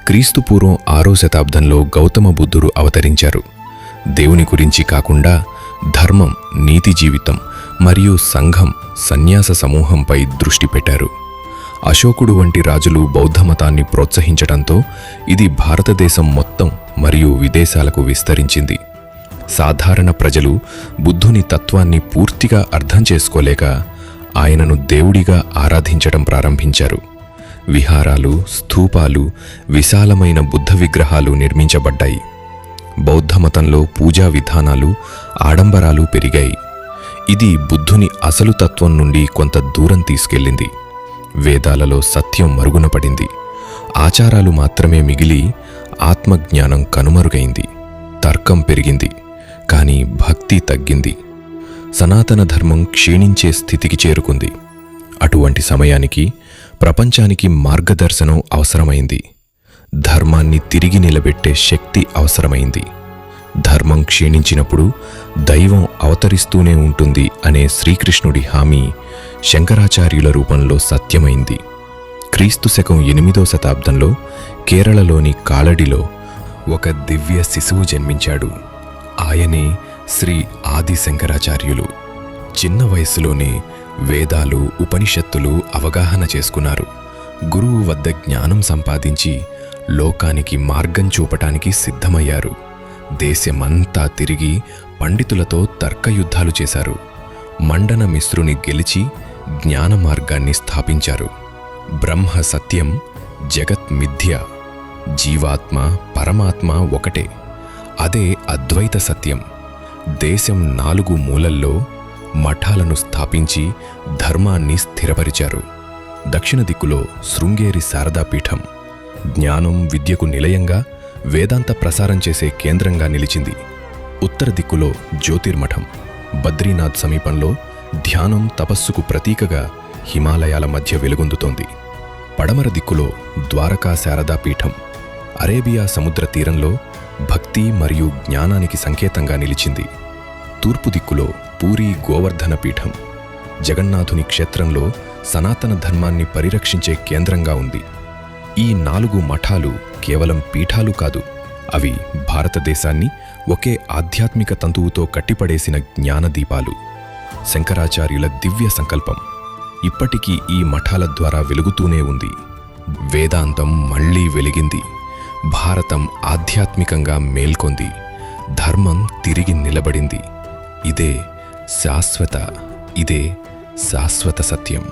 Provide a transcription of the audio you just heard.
క్రీస్తుపూర్వం 6వ శతాబ్దంలో గౌతమ బుద్ధుడు అవతరించారు. దేవుని గురించి కాకుండా ధర్మం, నీతి జీవితం మరియు సంఘం, సన్యాస సమూహంపై దృష్టి పెట్టారు. అశోకుడు వంటి రాజులు బౌద్ధమతాన్ని ప్రోత్సహించడంతో ఇది భారతదేశం మొత్తం మరియు విదేశాలకు విస్తరించింది. సాధారణ ప్రజలు బుద్ధుని తత్వాన్ని పూర్తిగా అర్థం చేసుకోలేక ఆయనను దేవుడిగా ఆరాధించడం ప్రారంభించారు. విహారాలు, స్తూపాలు, విశాలమైన బుద్ధ విగ్రహాలు నిర్మించబడ్డాయి. బౌద్ధమతంలో పూజా విధానాలు, ఆడంబరాలు పెరిగాయి. ఇది బుద్ధుని అసలు తత్వం నుండి కొంత దూరం తీసుకెళ్ళింది. వేదాలలో సత్యం మరుగున పడింది. ఆచారాలు మాత్రమే మిగిలి ఆత్మజ్ఞానం కనుమరుగైంది. తర్కం పెరిగింది, కానీ భక్తి తగ్గింది. సనాతన ధర్మం క్షీణించే స్థితికి చేరుకుంది. అటువంటి సమయానికి ప్రపంచానికి మార్గదర్శనం అవసరమైంది. ధర్మాన్ని తిరిగి నిలబెట్టే శక్తి అవసరమైంది. ధర్మం క్షీణించినప్పుడు దైవం అవతరిస్తూనే ఉంటుంది అనే శ్రీకృష్ణుడి హామీ శంకరాచార్యుల రూపంలో సత్యమైంది. క్రీస్తు శకం 8వ శతాబ్దంలో కేరళలోని కాలడిలో ఒక దివ్య శిశువు జన్మించాడు. ఆయనే శ్రీ ఆది శంకరాచార్యులు. చిన్న వయసులోనే వేదాలు, ఉపనిషత్తులు అవగాహన చేసుకున్నారు. గురువు వద్ద జ్ఞానం సంపాదించి లోకానికి మార్గం చూపటానికి సిద్ధమయ్యారు. దేశమంతా తిరిగి పండితులతో తర్కయుద్ధాలు చేశారు. మండన మిశ్రుని గెలిచి జ్ఞాన మార్గాన్ని స్థాపించారు. బ్రహ్మ సత్యం, జగత్ మిథ్య, జీవాత్మ పరమాత్మ ఒకటే. అదే అద్వైత సత్యం. దేశం 4 మూలల్లో మఠాలను స్థాపించి ధర్మాన్ని స్థిరపరిచారు. దక్షిణ దిక్కులో శృంగేరి శారదాపీఠం జ్ఞానం, విద్యకు నిలయంగా వేదాంత ప్రసారం చేసే కేంద్రంగా నిలిచింది. ఉత్తర దిక్కులో జ్యోతిర్మఠం బద్రీనాథ్ సమీపంలో ధ్యానం, తపస్సుకు ప్రతీకగా హిమాలయాల మధ్య వెలుగొందుతోంది. పడమర దిక్కులో ద్వారకా శారదాపీఠం అరేబియా సముద్ర తీరంలో భక్తి మరియు జ్ఞానానికి సంకేతంగా నిలిచింది. తూర్పు దిక్కులో పూరీ గోవర్ధన పీఠం జగన్నాథుని క్షేత్రంలో సనాతన ధర్మాన్ని పరిరక్షించే కేంద్రంగా ఉంది. ఈ 4 మఠాలు కేవలం పీఠాలు కాదు, అవి భారతదేశాన్ని ఒకే ఆధ్యాత్మిక తంతువుతో కట్టిపడేసిన జ్ఞానదీపాలు. శంకరాచార్యుల దివ్య సంకల్పం ఇప్పటికీ ఈ మఠాల ద్వారా వెలుగుతూనే ఉంది. వేదాంతం మళ్లీ వెలిగింది. భారతం ఆధ్యాత్మికంగా మేల్కొంది. ధర్మం తిరిగి నిలబడింది. ఇదే శాశ్వత సత్యం.